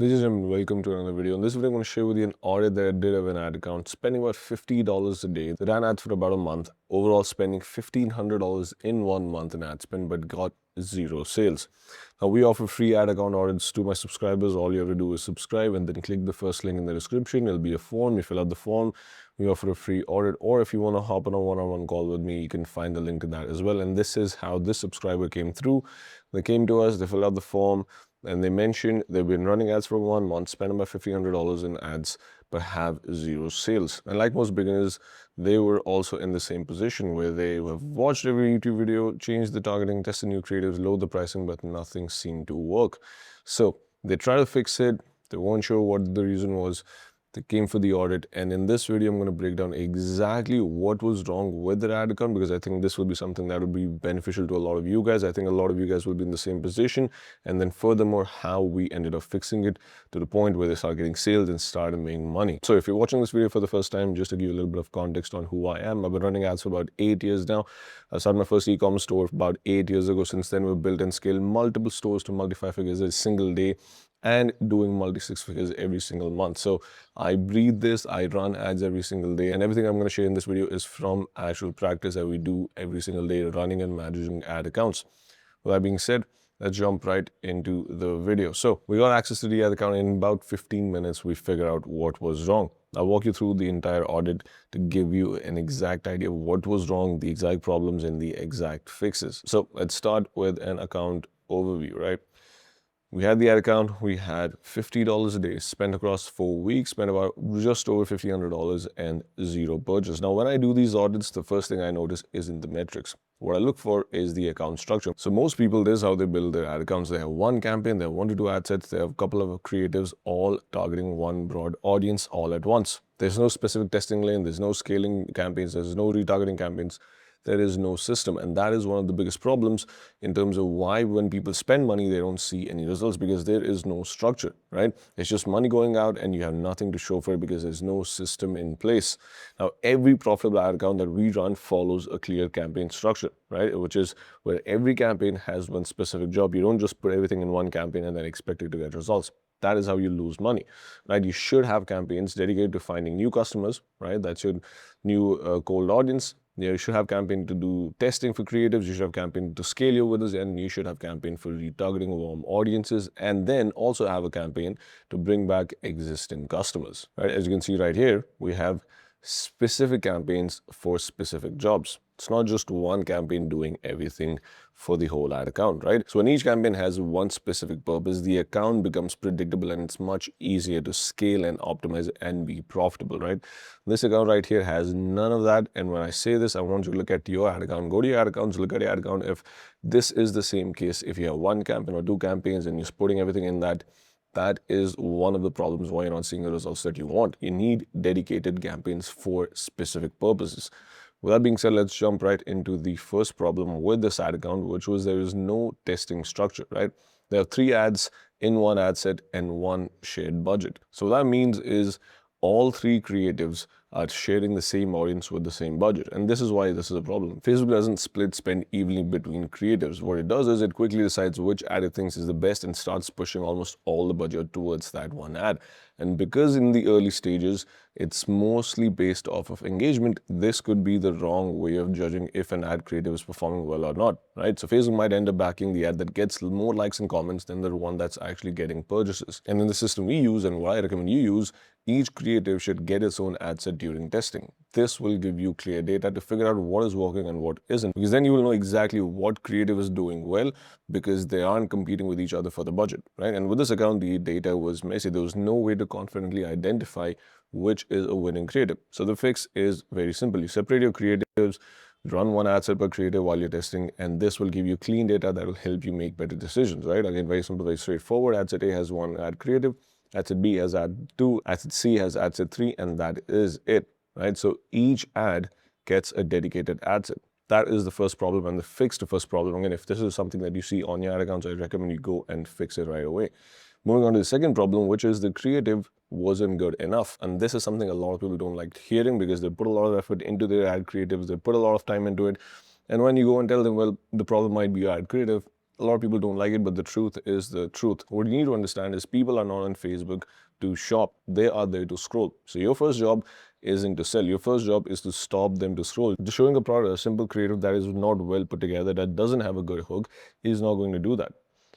Ladies and gentlemen, welcome to another video. In this video, I'm going to share with you an audit that I did of an ad account, spending about $50 a day. They ran ads for about a month, overall spending $1,500 in 1 month in ad spend, but got zero sales. Now, we offer free ad account audits to my subscribers. All you have to do is subscribe and then click the first link in the description. It'll be a form. You fill out the form. We offer a free audit, or if you want to hop on a one-on-one call with me, you can find the link to that as well. And this is how this subscriber came through. They came to us, they filled out the form, and they mentioned they've been running ads for 1 month, spent about $1,500 in ads, but have zero sales. And like most beginners, they were also in the same position where they have watched every YouTube video, changed the targeting, tested new creatives, lowered the pricing, but nothing seemed to work. So they tried to fix it. They weren't sure what the reason was. They came for the audit, and in this video I'm going to break down exactly what was wrong with their ad account, because I think this will be something that would be beneficial to a lot of you guys. I think a lot of you guys will be in the same position, and then furthermore how we ended up fixing it to the point where they start getting sales and started making money. So if you're watching this video for the first time, just to give you a little bit of context on who I am, I've been running ads for about 8 years now. I started my first e-commerce store about 8 years ago. Since then, we've built and scaled multiple stores to multi-5 figures a single day and doing multi-6 figures every single month. So I breathe this, I run ads every single day, and everything I'm going to share in this video is from actual practice that we do every single day, running and managing ad accounts. With that being said, let's jump right into the video. So we got access to the ad account. In about 15 minutes, we figured out what was wrong. I'll walk you through the entire audit to give you an exact idea of what was wrong, the exact problems, and the exact fixes. So let's start with an account overview, right? We had the ad account, we had $50 a day spent across 4 weeks, spent about just over $1,500 and zero purchase. Now, when I do these audits, the first thing I notice isn't the metrics. What I look for is the account structure. So most people, this is how they build their ad accounts. They have one campaign, they have 1 to 2 ad sets, they have a couple of creatives, all targeting one broad audience all at once. There's no specific testing lane, there's no scaling campaigns, there's no retargeting campaigns. There is no system, and that is one of the biggest problems in terms of why when people spend money they don't see any results, because there is no structure, right? It's just money going out and you have nothing to show for it because there's no system in place. Now, every profitable ad account that we run follows a clear campaign structure, right? Which is where every campaign has one specific job. You don't just put everything in one campaign and then expect it to get results. That is how you lose money, right? You should have campaigns dedicated to finding new customers, right? That's your new cold audience. You should have campaign to do testing for creatives. You should have campaign to scale your winners, and you should have campaign for retargeting warm audiences, and then also have a campaign to bring back existing customers, right? As you can see right here, we have specific campaigns for specific jobs. It's not just one campaign doing everything for the whole ad account, right? So when each campaign has one specific purpose, the account becomes predictable and it's much easier to scale and optimize and be profitable, right? This account right here has none of that. And when I say this, I want you to look at your ad account. Go to your ad accounts, look at your ad account. If this is the same case, if you have one campaign or 2 campaigns and you're putting everything in that, that is one of the problems why you're not seeing the results that you want. You need dedicated campaigns for specific purposes. With that being said, let's jump right into the first problem with this ad account, which was there is no testing structure, right? There are 3 ads in one ad set and 1 shared budget. So what that means is all 3 creatives are sharing the same audience with the same budget. And this is why this is a problem. Facebook doesn't split spend evenly between creatives. What it does is it quickly decides which ad it thinks is the best and starts pushing almost all the budget towards that one ad. And because in the early stages, it's mostly based off of engagement, this could be the wrong way of judging if an ad creative is performing well or not, right? So Facebook might end up backing the ad that gets more likes and comments than the one that's actually getting purchases. And in the system we use, and what I recommend you use, each creative should get its own ad set during testing. This will give you clear data to figure out what is working and what isn't, because then you will know exactly what creative is doing well, because they aren't competing with each other for the budget, right? And with this account, the data was messy. There was no way to confidently identify which is a winning creative. So the fix is very simple. You separate your creatives, run one ad set per creative while you're testing, and this will give you clean data that will help you make better decisions, right? Again, very simple, very straightforward. Ad set A has 1 ad creative, ad set B has ad 2, ad set C has ad set 3, and that is it, right? So each ad gets a dedicated ad set. That is the first problem and the fix to first problem. Again, if this is something that you see on your ad accounts, I recommend you go and fix it right away. Moving on to the second problem, which is the creative wasn't good enough. And this is something a lot of people don't like hearing, because they put a lot of effort into their ad creatives, they put a lot of time into it. And when you go and tell them, well, the problem might be your ad creative, A lot of people don't like it, but the truth is the truth. What you need to understand is people are not on Facebook to shop. They are there to scroll. So your first job isn't to sell. Your first job is to stop them to scroll. Just showing a product, a simple creative that is not well put together, that doesn't have a good hook, is not going to do that.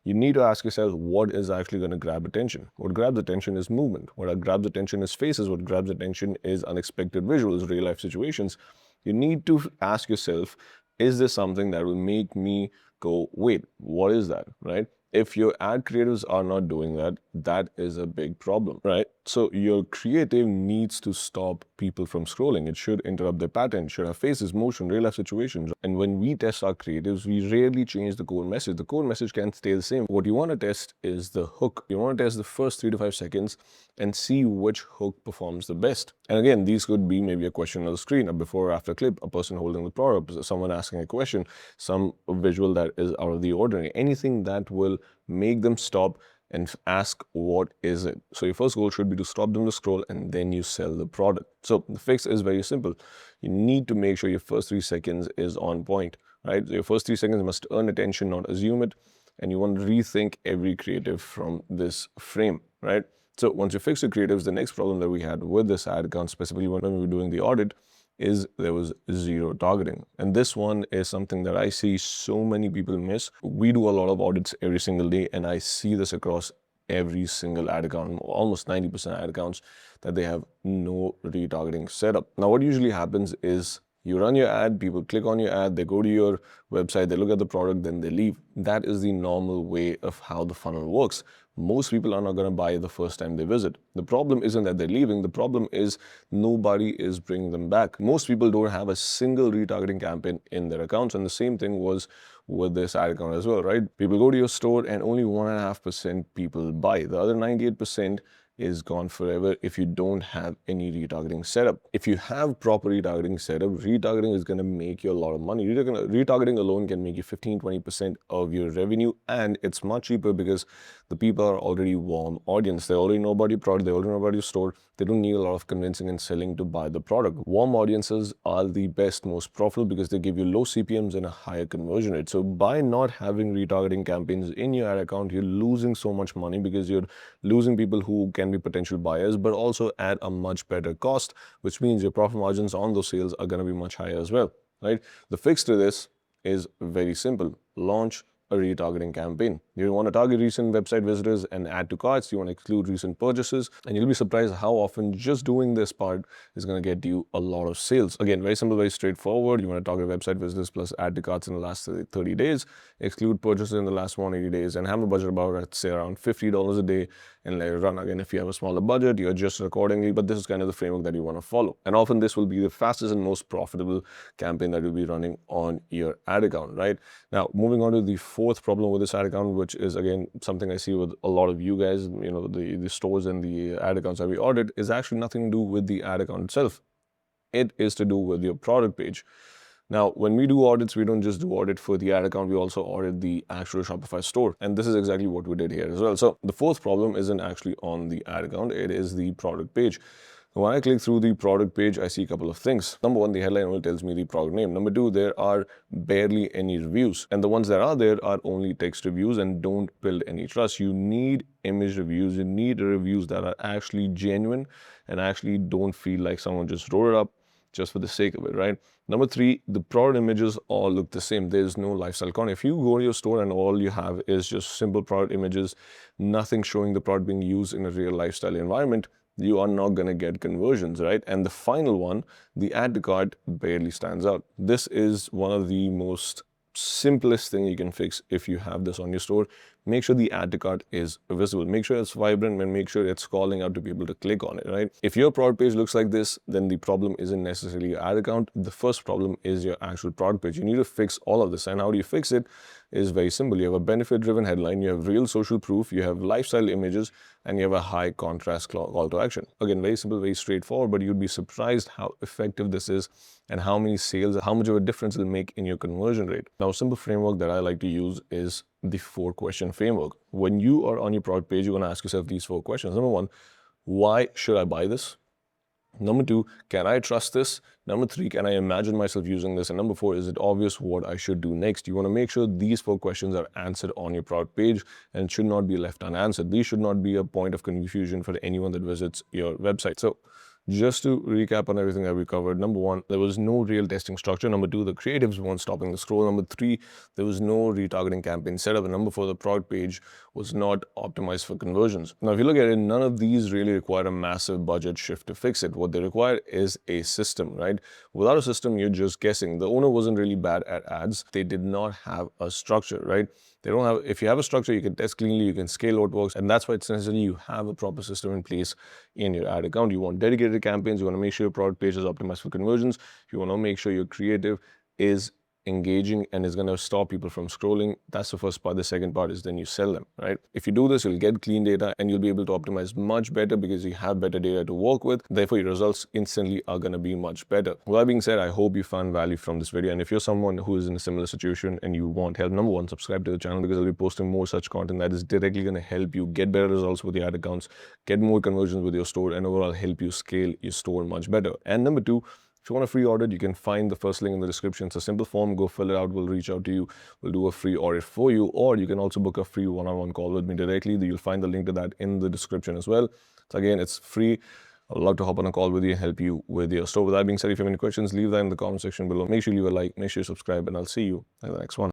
You need to ask yourself what is actually going to grab attention. What grabs attention is movement. What grabs attention is faces. What grabs attention is unexpected visuals, real life situations. You need to ask yourself, is this something that will make me go, wait, what is that, right? If your ad creatives are not doing that, that is a big problem, right? So your creative needs to stop people from scrolling. It should interrupt their pattern, it should have faces, motion, real life situations. And when we test our creatives, we rarely change the core message. The core message can stay the same. What you want to test is the hook. You want to test the first 3 to 5 seconds and see which hook performs the best. And again, these could be maybe a question on the screen, a before or after clip, a person holding the product, someone asking a question, some visual that is out of the ordinary, anything that will make them stop and ask, what is it? So your first goal should be to stop them to scroll, and then you sell the product. So the fix is very simple. You need to make sure your first 3 seconds is on point, right? Your first 3 seconds must earn attention, not assume it. And you want to rethink every creative from this frame, right? So once you fix the creatives, the next problem that we had with this ad account, specifically when we were doing the audit, is there was zero targeting. And this one is something that I see so many people miss. We do a lot of audits every single day, and I see this across every single ad account, almost 90% ad accounts, that they have no retargeting setup. Now, what usually happens is you run your ad, people click on your ad, they go to your website, they look at the product, then they leave. That is the normal way of how the funnel works. Most people are not going to buy the first time they visit. The problem isn't that they're leaving. The problem is nobody is bringing them back. Most people don't have a single retargeting campaign in their accounts. And the same thing was with this ad account as well, right? People go to your store and only 1.5% people buy. The other 98% is gone forever if you don't have any retargeting setup. If you have proper retargeting setup, retargeting is going to make you a lot of money. Retargeting alone can make you 15-20% of your revenue, and it's much cheaper because the people are already warm audience. They already know about your product, they already know about your store. They don't need a lot of convincing and selling to buy the product. Warm audiences are the best, most profitable because they give you low CPMs and a higher conversion rate. So by not having retargeting campaigns in your ad account, you're losing so much money because you're losing people who can be potential buyers, but also at a much better cost, which means your profit margins on those sales are going to be much higher as well, right? The fix to this is very simple. Launch a retargeting campaign. You want to target recent website visitors and add to carts. You want to exclude recent purchases, and you'll be surprised how often just doing this part is going to get you a lot of sales. Again, very simple, very straightforward. You want to target website visitors plus add to carts in the last 30 days, exclude purchases in the last 180 days, and have a budget about, let's say, around $50 a day, and let it run. Again, if you have a smaller budget, you adjust accordingly, but this is kind of the framework that you want to follow. And often this will be the fastest and most profitable campaign that you'll be running on your ad account, right? Now, moving on to the fourth problem with this ad account, which is again something I see with a lot of you guys, the stores and the ad accounts that we audit, is actually nothing to do with the ad account itself. It is to do with your product page. Now, when we do audits, we don't just do audit for the ad account, we also audit the actual Shopify store. And this is exactly what we did here as well. So the fourth problem isn't actually on the ad account, it is the product page. When I click through the product page, I see a couple of things. Number one, the headline only tells me the product name. Number two, there are barely any reviews. And the ones that are there are only text reviews and don't build any trust. You need image reviews. You need reviews that are actually genuine and actually don't feel like someone just wrote it up just for the sake of it, right? Number three, the product images all look the same. There's no lifestyle content. If you go to your store and all you have is just simple product images, nothing showing the product being used in a real lifestyle environment, you are not going to get conversions, right? And the final one, the add to cart barely stands out. This is one of the most simplest thing you can fix if you have this on your store. Make sure the add to cart is visible. Make sure it's vibrant and make sure it's calling out to people to click on it, right? If your product page looks like this, then the problem isn't necessarily your ad account. The first problem is your actual product page. You need to fix all of this. And how do you fix it? Is very simple. You have a benefit-driven headline, you have real social proof, you have lifestyle images, and you have a high contrast call to action. Again, very simple, very straightforward, but you'd be surprised how effective this is and how many sales, how much of a difference it'll make in your conversion rate. Now, a simple framework that I like to use is the 4-question framework. When you are on your product page, you're going to ask yourself these 4 questions. Number one, why should I buy this? Number 2, can I trust this? Number 3, can I imagine myself using this? And number 4, is it obvious what I should do next? You want to make sure these 4 questions are answered on your product page and should not be left unanswered. These should not be a point of confusion for anyone that visits your website. So just to recap on everything that we covered, number 1, there was no real testing structure. Number 2, the creatives weren't stopping the scroll. Number 3, there was no retargeting campaign setup. And number 4, the product page was not optimized for conversions. Now, if you look at it, none of these really require a massive budget shift to fix it. What they require is a system, right? Without a system, you're just guessing. The owner wasn't really bad at ads. They did not have a structure, right? They don't have, if you have a structure, you can test cleanly, you can scale what works. And that's why it's necessary you have a proper system in place in your ad account. You want dedicated campaigns. You want to make sure your product page is optimized for conversions. You want to make sure your creative is engaging and is going to stop people from scrolling. That's the first part. The second part is then you sell them, right? If you do this, you'll get clean data and you'll be able to optimize much better because you have better data to work with. Therefore, your results instantly are going to be much better. With that being said, I hope you found value from this video. And if you're someone who is in a similar situation and you want help, number 1, subscribe to the channel because I'll be posting more such content that is directly going to help you get better results with your ad accounts, get more conversions with your store, and overall help you scale your store much better. And number 2, if you want a free audit, you can find the first link in the description. It's a simple form. Go fill it out. We'll reach out to you. We'll do a free audit for you. Or you can also book a free one-on-one call with me directly. You'll find the link to that in the description as well. So again, it's free. I'd love to hop on a call with you and help you with your store. With that being said, if you have any questions, leave that in the comment section below. Make sure you leave a like, make sure you subscribe, and I'll see you in the next one.